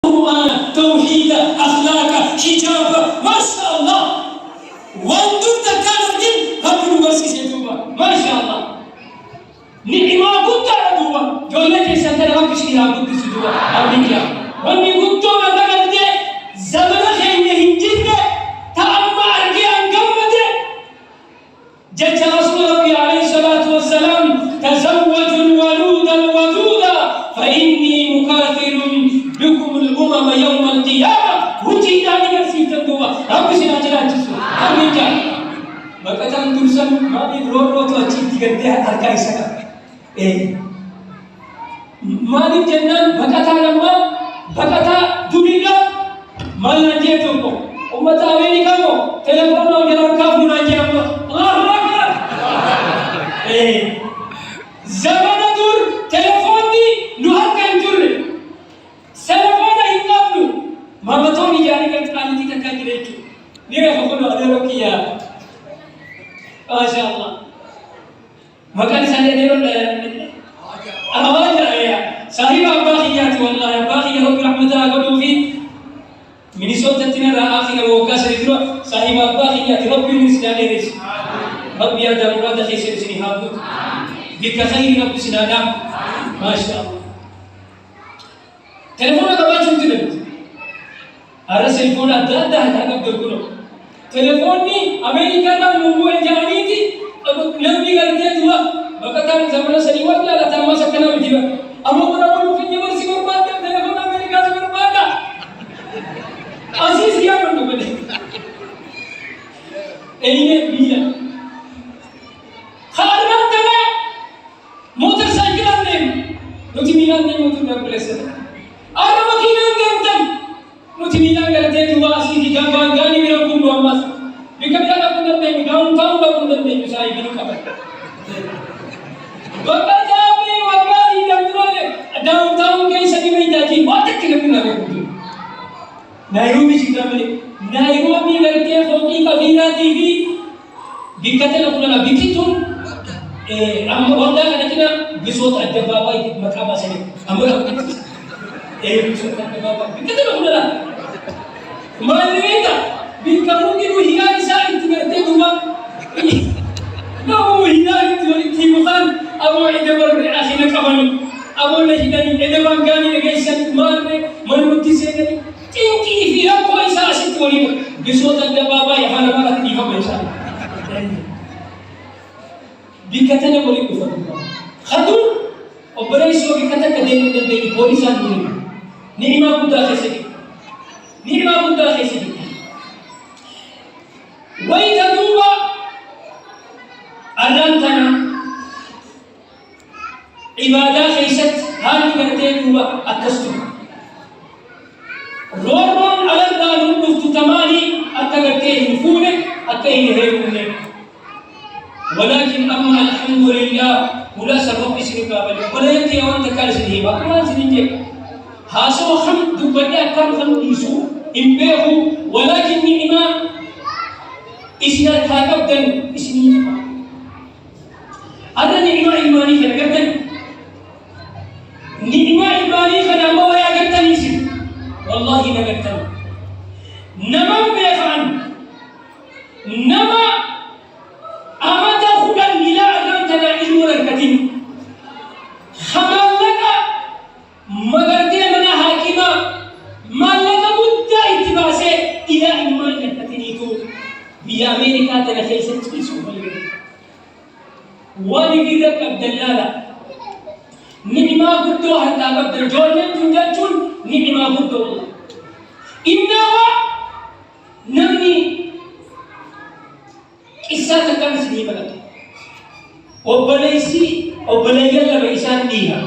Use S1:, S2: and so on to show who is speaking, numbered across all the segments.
S1: قرآن توحيد أخلاق حجاب ما شاء الله وانتم تكالبين ربنا برسيسي دوبا ما شاء الله نعمة قد عدوة جولة سنتنا رب شيئا قد سدوة أمريكا واني قد عدوة زمن خير هنجد تأمى أرقيان قمد جاء رسول ربي عليه الصلاة والسلام تزوجوا الولود الودود فإني مكاثر بكم الأمم يوم القيامة وجد أن يرسيت الدواء رب سنجلات جسو أمريكا بكتان ترسم ما بيبرور توجد تقديها أركاي سكا ما دي جنان بكتا لما بكتا دنيا ما نجيتوكو أمة أمريكا مو تلفون وجران كافو نجيبو الله أكبر زمان دور تلفون دي نهكا دور سلفون هنقابلو ما بطوني جاني قلت قالتي تكاجريكي نيرا فقلوا أدروكي يا ما شاء الله ما كان سنة ديرون أهواجا يا صاحب أباخيات والله أباخي رب رحمة الله قلوا فيه من صوت تنا آخر وكاس رجلا صاحب أباخيات رب المسلمين ريس رب يا دار مراد خيسر سنهابو بك خير رب سنادام ما شاء الله تلفونك ما تنتبه أرى سيلفون أدادا هذا بدكونه تلفوني أمريكا نام نبوة جانيتي نبني قلتي دوا بكتام زمان سنوات لا تام سكنا بجيبه أما برا في جبل سيكون بعد تلفون أمريكا سيكون بعد أسيس كيا بندو بده إني بيا خارجان تنا موتر سايكل أنهم نتي ميلان نيم موتر نبلسه أنا مكينان كمتم نتي ميلان قلتي دوا أسيس جامعان غاني بيركم دواماس بكم جانا بندم نيم داون تاون بندم نيم ساي بينو كبر بكتامي وكالي دمرونه داون تاون كيسا كميتاكي واتك كلمنا بكتو نايروبي شكرا نايروبي قلتي فوقي كفينا تيفي بكتنا كنا بكتون أما واندا كنا بصوت الدبابة مكابا سنة أما بصوت الدبابة بكتنا كنا ما نريدا بكمو كنو هي إساء انتبرتي دوما نو هي انتبرتي مخان أبو عدبر أخينا كمانو أبو نهداني عدبان غاني نغيسان مارني منمتي سيداني تنكي في ربو إساء ستولي بصوت الدبابة يفعل مرات إيفا بيسان بكتنا بولي كفر خدون وبريسو بكتنا كدين دين بوليسان بولي نعمة كنت أخسي نعمة كنت أخسي ويتدوبا أدانتنا عبادة خيست هذه كرتين هو التسلم رورون على الدانون نفتو تماني أتغتين فونه أتغتين هيرونه ولكن أما الحمد لله ولا سبب سنك أبدا ولا يمكن أن تكال سنه وكما سنجي هاسو حمد دبدا كان خلق يسو إمبيه ولكن نعمة إسنا تاكبدا إسني أنا نعمة إيماني خلقتني نعمة إيماني خلق ما ويا قلتني سن والله ما قلتني نما بيخان نما أمتى خلال إلى أدامتنا علم ركتين خمالك مغرتي من حاكمة مالك بدا اتباسي إلى إيمان ركتينيكو بيا أمريكا تنخيسة تكيسو ولذلك الدلالة نعمة قدو حتى قدر جولة تنجل نعمة قدو الله إنما نمني إسات كان سني بلد وبليسي وبليال لما إسات ديها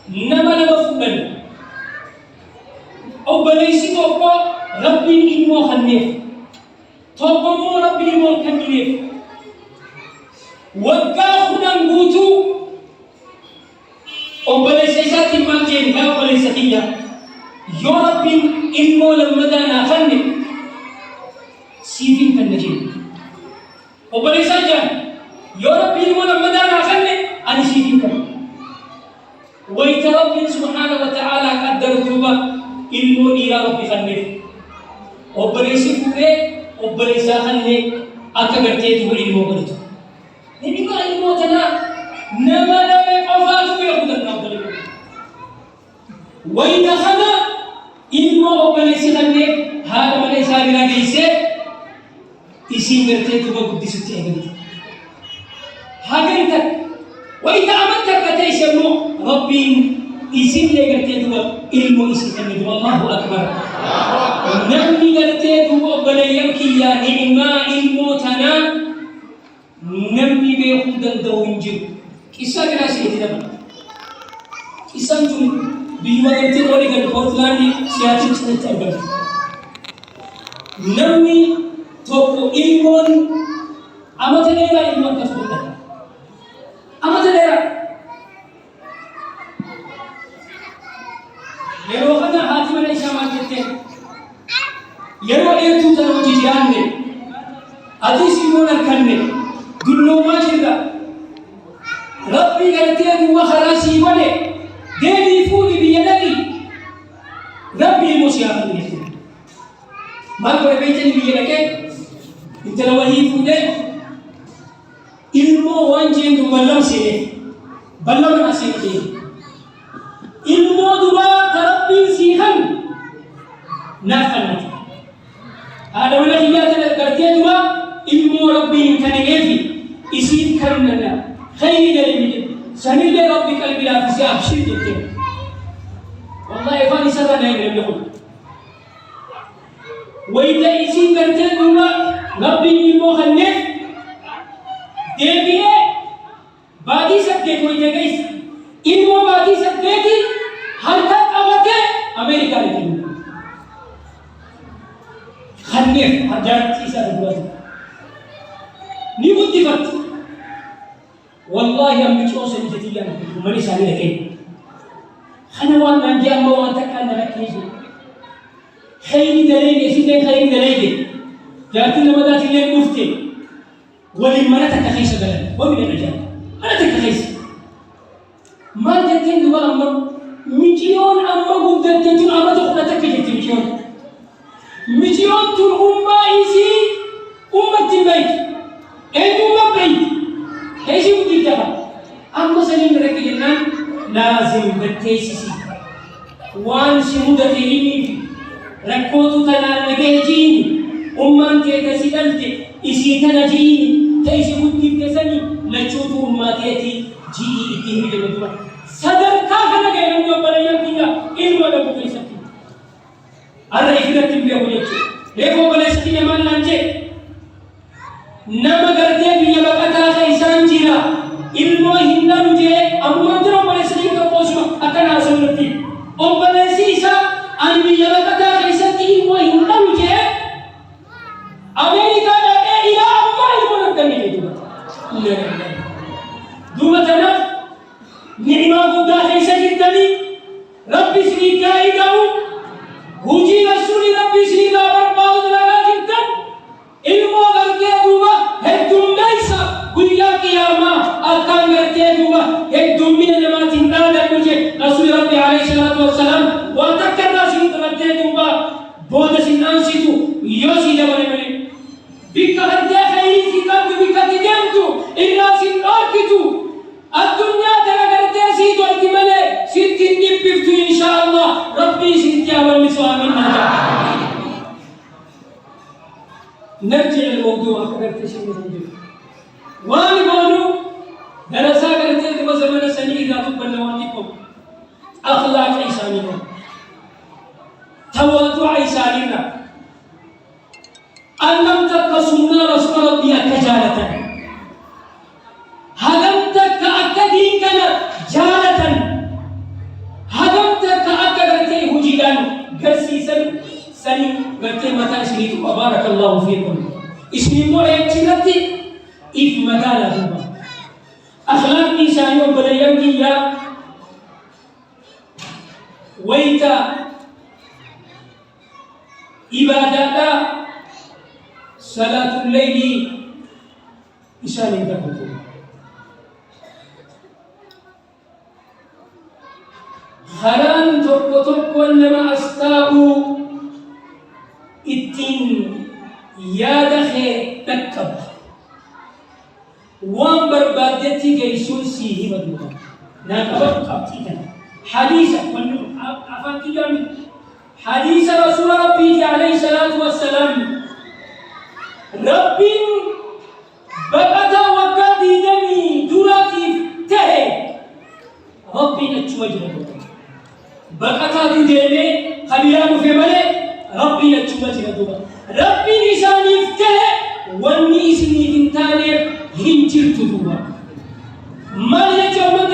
S1: نما نمفمن وبليسي توقع ربي إنمو خنف توقع مو ربي إنمو خنف وقا خنان قوتو وبليسي إسات المالجين لا وبليسي خيا يو ربي إنمو لمدانا خنف سيفين كالنجين وبليس جان يا ربي ولا مدانا خلي أنا سيفين كال ويتربي سبحانه وتعالى قدر دوبا ilmu dia Rabbi khanne obbalesi pure obbalesa khanne akka garte tu ilmu godatu nabi ko ilmu tana nama nama qafatu bi khudan nabali wa idha khana ilmu obbalesi khanne hada mane sagira geise isi garte tu guddisutti agadi haganta wa idha amatta katayshmu rabbi isim le garte tu ilmu isi khanne wallahu akbar namni garte tu obbalayam kiya ni'ma ilmu tana namni be khudan dawinjir kisa gira seydi daba kisam tu biwa garte wali gal portland siyati chinte agar namni tokko ilmon amata dera ilmon kasbunda amata dera yero kana hatima ne shama kette yero ertu taro jijanne ati simona kanne dullo majira rabbi garte duwa kharasi wale devi fuli bi yadaki rabbi musyahan yete mal ko beyteni bi yadake intala wahi fude ilmu wanjendu ballam sene ballam nasike ilmu duba tarabbi sihan nafana ada wala hiyata garte duba ilmu rabbi kanegefi isif karnana khayri dalil سنيل ربك البلا في سياب شدة والله فاني سرنا يقول لهم وإذا إسين كرتين دوما ربي نيمو خنف ديبيه باقي سبتك وإذا قيس إنمو باقي سبتك حركات أبكي أمريكا لكي خنف حجات إسا ربوات نيمو اتفت والله يوم بتشوف الجديد ماني سامي لك خنا وانا عندي أما وانت كان لك يجي خير دليل يسيدين خير دليل لكن لما ذات الليل مفتي ولما لا تتخيس بلد ومن الرجال ما لا تتخيس ما جتين دوا أما مليون أما قدرت تون أما تخلى تكجت مليون تون أمة إيسي أمة البيت أي أمة بيت ايش يقول كده اما سليم ركي جنان لازم بتيسسي وان شمود خيريني ركوتو تنا نجيجين امم كده سيدلت اسي تنجين تيش يقول كده لچوتو اماتيتي جي اتهمي دبدوا صدر كافنا غيرن جو بليان كده علم ولا بكيسكي اره افرت بيقول ليكو بلسكي يمان لانجه nama garte biya bakata khaisan jira ilmu hindan je amantro balesi ka posma akana asamati o balesi sa an biya bakata khaisan ilmu hindan je amerika da ila amma ilmu nakani le duma tanaf ni'ma gudda khaisan jidani rabbi srika idau huji rasuli rabbi srika barbaud laga jiddan ilmu garte duba hedum laysa guya qiyama akan garte duba hedum min jamatin nada mujhe rasul rabbi alayhi salatu wassalam wa takarra sin garte duba boda sinan situ yosi dabane mane bikka garte khayri sikan bikka tidentu illa sin akitu ad-dunya tara garte situ altimale sitin dibtu inshallah rabbi sitia wal suamin naja نرجع الموضوع أكبر تشيء نرجع وأنا بقوله دراسة كرتين تبغى زمان سنين إذا تبغى نواتيكم أخلاق إنسانية تواضع إنسانية أن لم تك سنة رسول ربي كجالة هلم تك أكدين كنا جالة هلم تك أكدين هجيلان قرسيسا سني قلت متى شريك وبارك الله فيكم اسمي مو اكتنتي if مدالا هما أخلاق إنساني وبليان كيا ويتا إبادة صلاة الليل إنساني تقول خران توكو إنما أستابو التين يا دخي تكب وان بربادتي جيسون سيه بدوها ناكبر قبتينا حديث أفاتي جامد حديث رسول ربي عليه الصلاة والسلام ربي بقتا وقدي دمي دراتي تهي ربي نتوجه بقتا دمي خبيران في ملك ربي نتوجه ربي نساني فتهي والنيسني فنتاني هنجرت دوبا ما يجمد